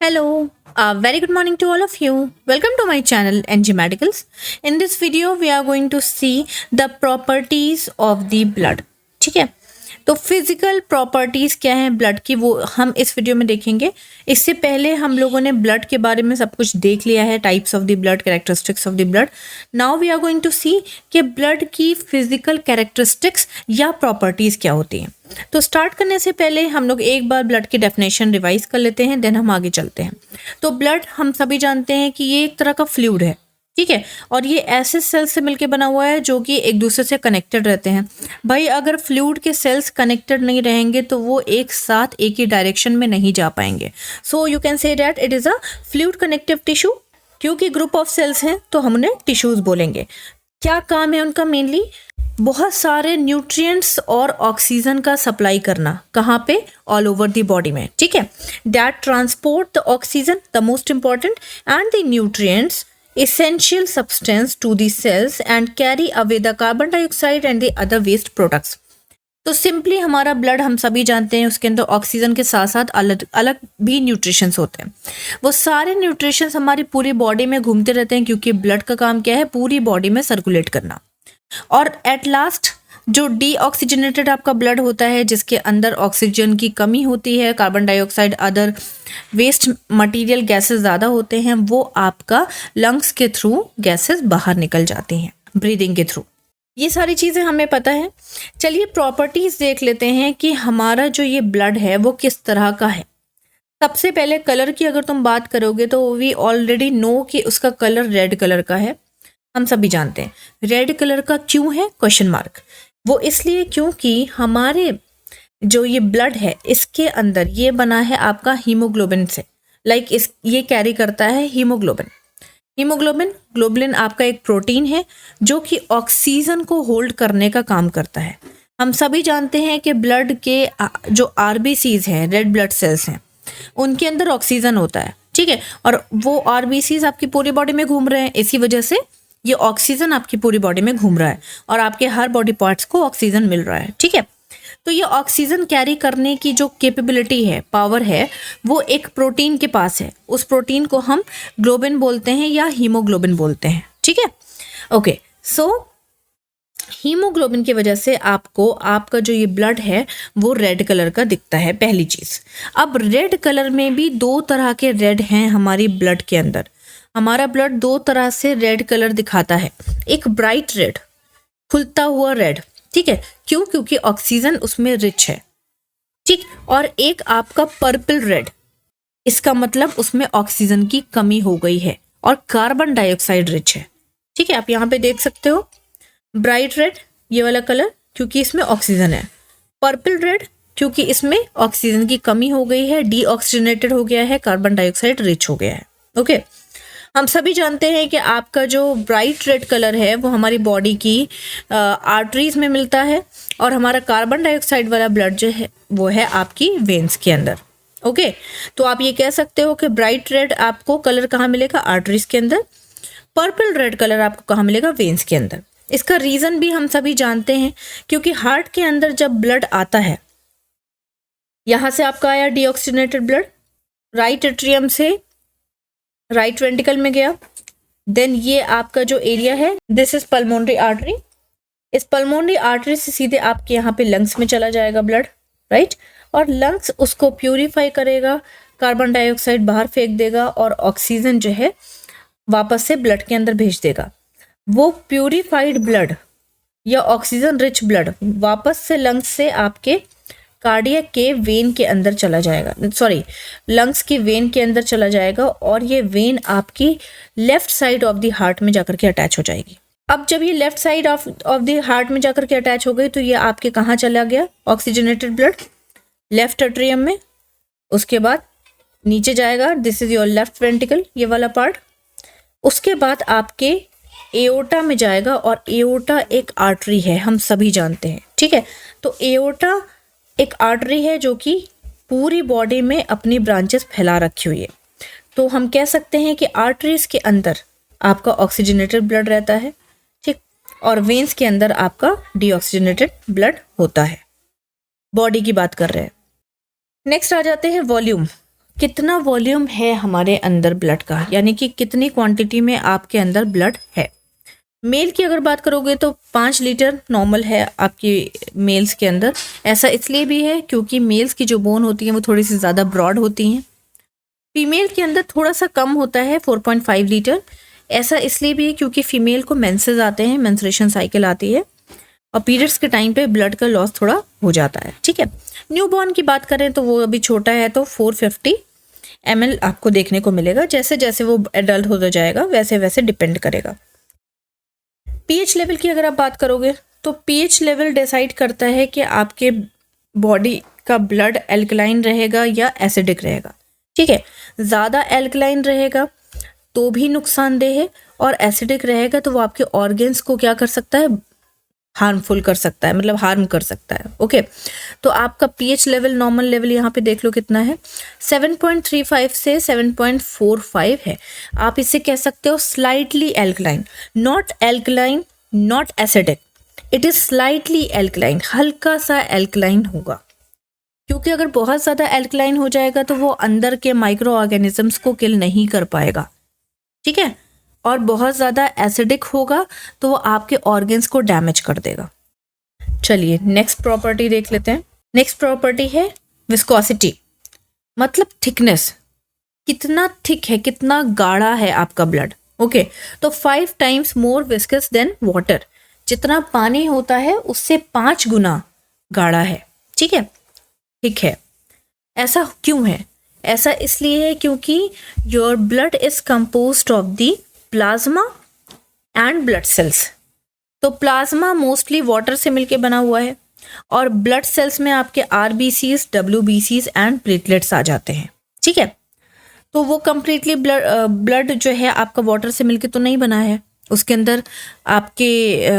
Hello, very good morning to all of you. Welcome to my channel NG Medicals. In this video, we are going to see the properties of the blood. ठीक है, तो physical properties क्या है blood की वो हम इस video में देखेंगे। इससे पहले हम लोगों ने ब्लड के बारे में सब कुछ देख लिया है, types of the blood, characteristics of the blood. Now we are going to see कि ब्लड की फिजिकल कैरेक्टरिस्टिक्स या प्रॉपर्टीज क्या होती हैं। तो स्टार्ट करने से पहले हम लोग एक बार ब्लड की डेफिनेशन रिवाइज कर लेते हैं, देन हम आगे चलते हैं। तो ब्लड हम सभी जानते हैं कि ये एक तरह का फ्लूइड है, ठीक है, और ये ऐसे सेल्स से मिलके बना हुआ है जो कि एक दूसरे से कनेक्टेड रहते हैं। भाई अगर फ्लूइड के सेल्स कनेक्टेड नहीं रहेंगे तो वो एक साथ एक ही डायरेक्शन में नहीं जा पाएंगे। So you can say that it is a fluid connective tissue. क्योंकि ग्रुप ऑफ सेल्स हैं तो हम उन्हें टिश्यूज बोलेंगे। क्या काम है उनका? मेनली बहुत सारे न्यूट्रिएंट्स और ऑक्सीजन का सप्लाई करना। कहाँ पे? ऑल ओवर द बॉडी में, ठीक है। That transport the oxygen, the most important, and the nutrients essential substance to the cells and carry away the carbon dioxide and the other waste products। तो simply हमारा blood हम सभी जानते हैं उसके अंदर ऑक्सीजन के साथ साथ अलग अलग भी न्यूट्रिशंस होते हैं। वो सारे न्यूट्रिशंस हमारी पूरी बॉडी में घूमते रहते हैं क्योंकि ब्लड का काम क्या है? पूरी बॉडी में सर्कुलेट करना। और एट लास्ट जो डीऑक्सीजनेटेड आपका ब्लड होता है, जिसके अंदर ऑक्सीजन की कमी होती है, carbon dioxide, other waste material, gases ज़्यादा होते हैं, वो आपका लंग्स के थ्रू गैसेस बाहर निकल जाती हैं ब्रीदिंग के थ्रू। ये सारी चीज़ें हमें पता है। चलिए प्रॉपर्टीज देख लेते हैं कि हमारा जो ये ब्लड है वो किस तरह का है। सबसे पहले कलर की अगर तुम बात करोगे तो वी ऑलरेडी नो कि उसका कलर रेड कलर का है। हम सभी जानते हैं रेड कलर का क्यों है? Question mark. वो इसलिए क्योंकि हमारे जो ये ब्लड है इसके अंदर ये बना है आपका हीमोग्लोबिन से। इस ये कैरी करता है हीमोग्लोबिन। हीमोग्लोबिन, ग्लोबुलिन आपका एक प्रोटीन है जो कि ऑक्सीजन को होल्ड करने का काम करता है। हम सभी जानते हैं कि ब्लड के जो आरबीसीज हैं, रेड ब्लड सेल्स हैं, उनके अंदर ऑक्सीजन होता है, ठीक है, और वो आरबीसीज आपकी पूरी बॉडी में घूम रहे हैं। इसी वजह से ये ऑक्सीजन आपकी पूरी बॉडी में घूम रहा है और आपके हर बॉडी पार्ट्स को ऑक्सीजन मिल रहा है, ठीक है। तो ये ऑक्सीजन कैरी करने की जो कैपेबिलिटी है, पावर है, वो एक प्रोटीन के पास है। उस प्रोटीन को हम ग्लोबिन बोलते हैं या हीमोग्लोबिन बोलते हैं, ठीक है। ओके, सो हीमोग्लोबिन की वजह से आपको आपका जो ये ब्लड है वो रेड कलर का दिखता है, पहली चीज। अब रेड कलर में भी दो तरह के रेड हैं हमारी ब्लड के अंदर। हमारा ब्लड दो तरह से रेड कलर दिखाता है। एक ब्राइट रेड, खुलता हुआ रेड, ठीक है, क्यों? क्योंकि ऑक्सीजन उसमें रिच है, ठीक। और एक आपका पर्पल रेड, इसका मतलब उसमें ऑक्सीजन की कमी हो गई है और कार्बन डाइऑक्साइड रिच है, ठीक है। आप यहाँ पे देख सकते हो ब्राइट रेड, ये वाला कलर, क्योंकि इसमें ऑक्सीजन है। पर्पल रेड, क्योंकि इसमें ऑक्सीजन की कमी हो गई है, डीऑक्सीजनेटेड हो गया है, कार्बन डाइऑक्साइड रिच हो गया है। ओके, हम सभी जानते हैं कि आपका जो ब्राइट रेड कलर है वो हमारी बॉडी की आर्टरीज में मिलता है और हमारा कार्बन डाइऑक्साइड वाला ब्लड जो है वो है आपकी वेन्स के अंदर। ओके, तो आप ये कह सकते हो कि ब्राइट रेड आपको कलर कहाँ मिलेगा? आर्टरीज के अंदर। पर्पल रेड कलर आपको कहाँ मिलेगा? वेन्स के अंदर। इसका रीजन भी हम सभी जानते हैं, क्योंकि हार्ट के अंदर जब ब्लड आता है, यहां से आपका आया डीऑक्सीजनेटेड ब्लड, राइट एट्रियम से राइट वेंट्रिकल में गया, देन ये आपका जो एरिया है, दिस इज पल्मोनरी आर्टरी। इस पल्मोनरी आर्टरी से सीधे आपके यहाँ पे लंग्स में चला जाएगा ब्लड, राइट, और लंग्स उसको प्यूरिफाई करेगा, कार्बन डाइऑक्साइड बाहर फेंक देगा और ऑक्सीजन जो है वापस से ब्लड के अंदर भेज देगा। वो प्यूरिफाइड ब्लड या ऑक्सीजन रिच ब्लड वापस से लंग्स से आपके कार्डियक के वेन के अंदर चला जाएगा, सॉरी, लंग्स की वेन के अंदर चला जाएगा और ये वेन आपकी left side of the heart में जाकर के अटैच हो जाएगी। अब जब ये left side of the heart में जाकर के अटैच हो गई तो ये आपके कहाँ चला गया? ऑक्सीजनेटेड ब्लड लेफ्ट एट्रियम में, उसके बाद नीचे जाएगा, this is your left ventricle, ये वाला पार्ट। उसके बाद आपके एओर्टा में जाएगा और एओर्टा एक आर्टरी है, हम सभी जानते हैं, ठीक है। तो एओर्टा एक आर्टरी है जो कि पूरी बॉडी में अपनी ब्रांचेस फैला रखी हुई है। तो हम कह सकते हैं कि आर्टरीज के अंदर आपका ऑक्सीजनेटेड ब्लड रहता है, ठीक, और वेन्स के अंदर आपका डीऑक्सीजनेटेड ब्लड होता है। बॉडी की बात कर रहे हैं। नेक्स्ट आ जाते हैं वॉल्यूम। कितना वॉल्यूम है हमारे अंदर ब्लड का, यानी कि कितनी क्वांटिटी में आपके अंदर ब्लड है। मेल की अगर बात करोगे तो 5 लीटर नॉर्मल है आपकी मेल्स के अंदर। ऐसा इसलिए भी है क्योंकि मेल्स की जो बोन होती हैं वो थोड़ी सी ज़्यादा ब्रॉड होती हैं। फीमेल के अंदर थोड़ा सा कम होता है 4.5 लीटर। ऐसा इसलिए भी है क्योंकि फीमेल को मेंसेस आते हैं, मेंस्ट्रुएशन साइकिल आती है और पीरियड्स के टाइम पे ब्लड का लॉस थोड़ा हो जाता है। ठीक है, न्यू बॉर्न की बात करें तो वो अभी छोटा है तो 450 ml आपको देखने को मिलेगा। जैसे जैसे वो एडल्ट होता जाएगा वैसे वैसे डिपेंड करेगा। पीएच लेवल की अगर आप बात करोगे तो पीएच लेवल डिसाइड करता है कि आपके बॉडी का ब्लड एल्कलाइन रहेगा या एसिडिक रहेगा। ठीक है, ज़्यादा एल्कलाइन रहेगा तो भी नुकसानदेह है और एसिडिक रहेगा तो वो आपके ऑर्गन्स को क्या कर सकता है, हार्मफुल कर सकता है, मतलब हार्म कर सकता है। ओके, तो आपका पीएच लेवल नॉर्मल लेवल यहाँ पे देख लो कितना है, 7.35 से 7.45 है। आप इसे कह सकते हो slightly alkaline, not alkaline, not acidic, it is slightly alkaline, हल्का सा एल्कलाइन होगा। क्योंकि अगर बहुत ज़्यादा एल्कलाइन हो जाएगा तो वो अंदर के माइक्रो ऑर्गेनिजम्स को किल नहीं कर पाएगा। ठीक है, और बहुत ज़्यादा एसिडिक होगा तो वो आपके ऑर्गन्स को डैमेज कर देगा। चलिए नेक्स्ट प्रॉपर्टी देख लेते हैं। नेक्स्ट प्रॉपर्टी है विस्कोसिटी, मतलब थिकनेस, कितना थिक है, कितना गाढ़ा है आपका ब्लड। ओके, तो 5 times more viscous than water, जितना पानी होता है उससे 5 गुना गाढ़ा है। ठीक है, ठीक है। ऐसा क्यों है? ऐसा इसलिए है क्योंकि your blood is composed of the plasma and blood cells. तो प्लाज्मा मोस्टली वाटर से मिलके बना हुआ है और ब्लड सेल्स में आपके आरबीसीज, डब्ल्यूबीसीज एंड प्लेटलेट्स आ जाते हैं। ठीक है, तो वो कंप्लीटली ब्लड जो है आपका वाटर से मिलके तो नहीं बना है, उसके अंदर आपके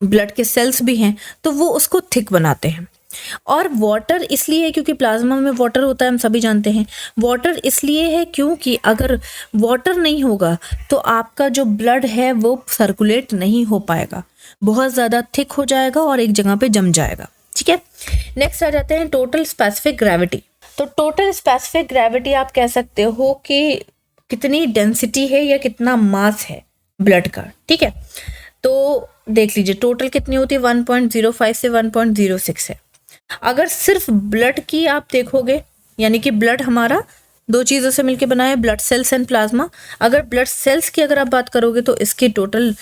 ब्लड के सेल्स भी हैं, तो वो उसको थिक बनाते हैं। और वाटर इसलिए है क्योंकि प्लाज्मा में वाटर होता है, हम सभी जानते हैं। वाटर इसलिए है क्योंकि अगर वाटर नहीं होगा तो आपका जो ब्लड है वो सर्कुलेट नहीं हो पाएगा, बहुत ज़्यादा थिक हो जाएगा और एक जगह पे जम जाएगा। ठीक है, नेक्स्ट आ जाते हैं टोटल स्पेसिफिक ग्रेविटी। तो टोटल स्पेसिफिक ग्रेविटी आप कह सकते हो कि कितनी डेंसिटी है या कितना मास है ब्लड का। ठीक है, तो देख लीजिए टोटल कितनी होती है, 1.05 से 1.06 है। अगर सिर्फ ब्लड की आप देखोगे, यानी कि ब्लड हमारा 2 चीज़ों से मिलके बना है, ब्लड सेल्स एंड प्लाज्मा। अगर ब्लड सेल्स की अगर आप बात करोगे तो इसकी टोटल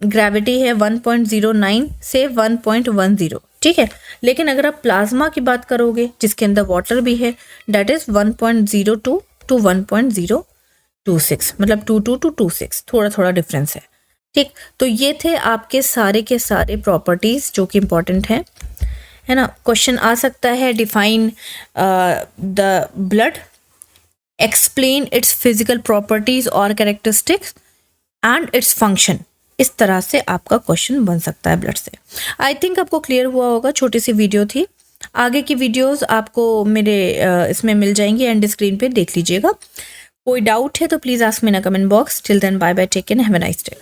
ग्रेविटी है 1.09 से 1.10। ठीक है, लेकिन अगर आप प्लाज्मा की बात करोगे जिसके अंदर वाटर भी है, डेट इज 1.02 टू 1.026, मतलब 22 टू 26, थोड़ा थोड़ा डिफरेंस है। ठीक, तो ये थे आपके सारे के सारे प्रॉपर्टीज जो कि इंपॉर्टेंट हैं, है ना। क्वेश्चन आ सकता है define the blood, explain it's physical properties और कैरेक्टरिस्टिक्स एंड इट्स फंक्शन। इस तरह से आपका क्वेश्चन बन सकता है ब्लड से। आई थिंक आपको क्लियर हुआ होगा, छोटी सी वीडियो थी। आगे की वीडियोस आपको मेरे इसमें मिल जाएंगी, एंड स्क्रीन पे देख लीजिएगा। कोई डाउट है तो please ask me in comment box. Till then bye bye, take care, have a nice day.